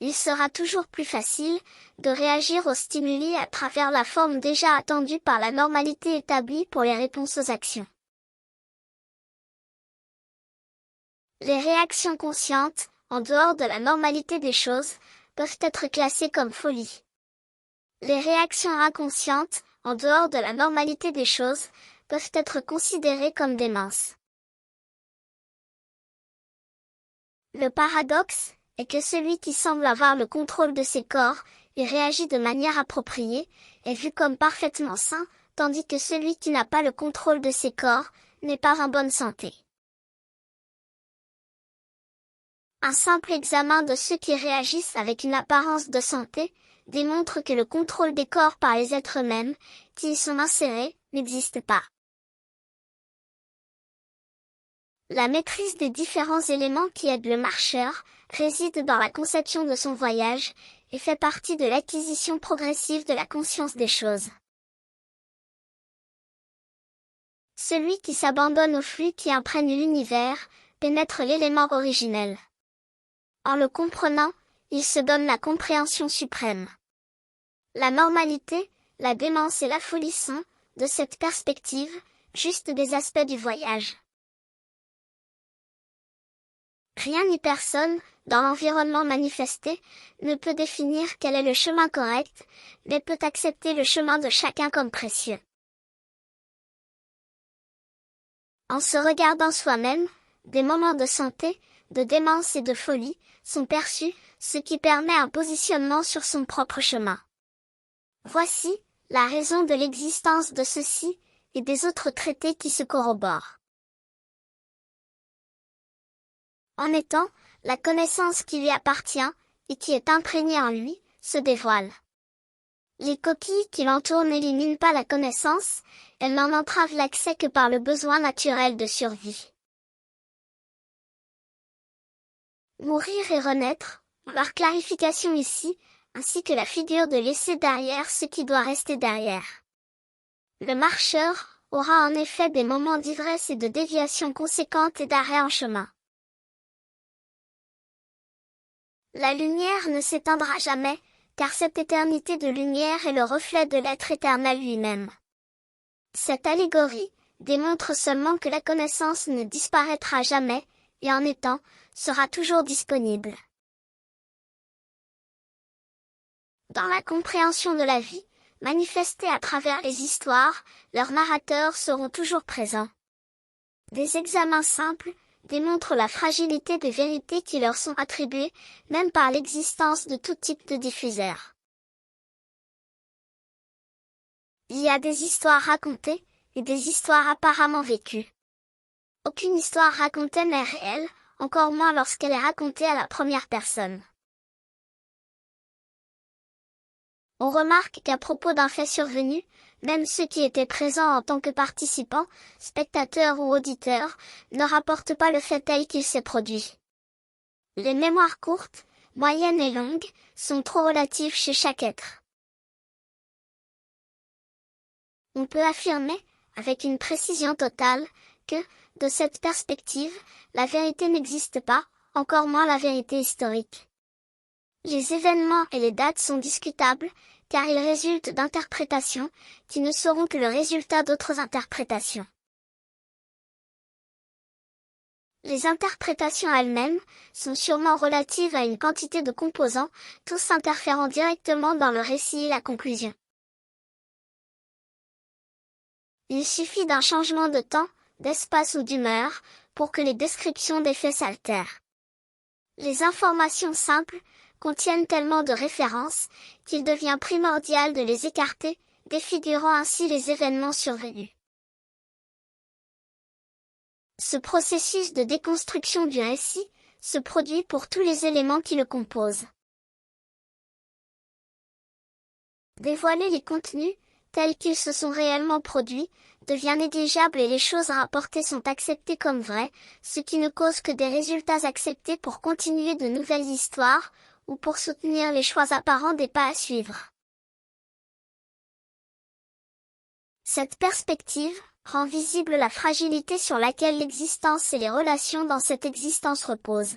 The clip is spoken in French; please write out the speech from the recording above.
il sera toujours plus facile de réagir aux stimuli à travers la forme déjà attendue par la normalité établie pour les réponses aux actions. Les réactions conscientes, en dehors de la normalité des choses, peuvent être classées comme folie. Les réactions inconscientes, en dehors de la normalité des choses, peuvent être considérées comme démence. Le paradoxe est que celui qui semble avoir le contrôle de ses corps et réagit de manière appropriée est vu comme parfaitement sain, tandis que celui qui n'a pas le contrôle de ses corps n'est pas en bonne santé. Un simple examen de ceux qui réagissent avec une apparence de santé démontre que le contrôle des corps par les êtres eux-mêmes, qui y sont insérés, n'existe pas. La maîtrise des différents éléments qui aident le marcheur réside dans la conception de son voyage et fait partie de l'acquisition progressive de la conscience des choses. Celui qui s'abandonne au flux qui imprègne l'univers pénètre l'élément originel. En le comprenant, il se donne la compréhension suprême. La normalité, la démence et la folie sont, de cette perspective, juste des aspects du voyage. Rien ni personne, dans l'environnement manifesté, ne peut définir quel est le chemin correct, mais peut accepter le chemin de chacun comme précieux. En se regardant soi-même, des moments de santé, de démence et de folie sont perçus, ce qui permet un positionnement sur son propre chemin. Voici la raison de l'existence de ceux-ci et des autres traités qui se corroborent. En étant, la connaissance qui lui appartient, et qui est imprégnée en lui, se dévoile. Les coquilles qui l'entourent n'éliminent pas la connaissance, elles n'en entravent l'accès que par le besoin naturel de survie. Mourir et renaître, leur clarification ici, ainsi que la figure de laisser derrière ce qui doit rester derrière. Le marcheur aura en effet des moments d'ivresse et de déviation conséquentes et d'arrêt en chemin. La lumière ne s'éteindra jamais, car cette éternité de lumière est le reflet de l'être éternel lui-même. Cette allégorie démontre seulement que la connaissance ne disparaîtra jamais, et en étant, sera toujours disponible. Dans la compréhension de la vie, manifestée à travers les histoires, leurs narrateurs seront toujours présents. Des examens simples démontrent la fragilité des vérités qui leur sont attribuées, même par l'existence de tout type de diffuseurs. Il y a des histoires racontées, et des histoires apparemment vécues. Aucune histoire racontée n'est réelle, encore moins lorsqu'elle est racontée à la première personne. On remarque qu'à propos d'un fait survenu, même ceux qui étaient présents en tant que participants, spectateurs ou auditeurs, ne rapportent pas le fait tel qu'il s'est produit. Les mémoires courtes, moyennes et longues, sont trop relatives chez chaque être. On peut affirmer, avec une précision totale, que, de cette perspective, la vérité n'existe pas, encore moins la vérité historique. Les événements et les dates sont discutables, car ils résultent d'interprétations, qui ne seront que le résultat d'autres interprétations. Les interprétations elles-mêmes sont sûrement relatives à une quantité de composants, tous interférant directement dans le récit et la conclusion. Il suffit d'un changement de temps, d'espace ou d'humeur, pour que les descriptions des faits s'altèrent. Les informations simples contiennent tellement de références, qu'il devient primordial de les écarter, défigurant ainsi les événements survenus. Ce processus de déconstruction du récit se produit pour tous les éléments qui le composent. Dévoiler les contenus, tels qu'ils se sont réellement produits, devient négligeable et les choses rapportées sont acceptées comme vraies, ce qui ne cause que des résultats acceptés pour continuer de nouvelles histoires, ou pour soutenir les choix apparents des pas à suivre. Cette perspective rend visible la fragilité sur laquelle l'existence et les relations dans cette existence reposent.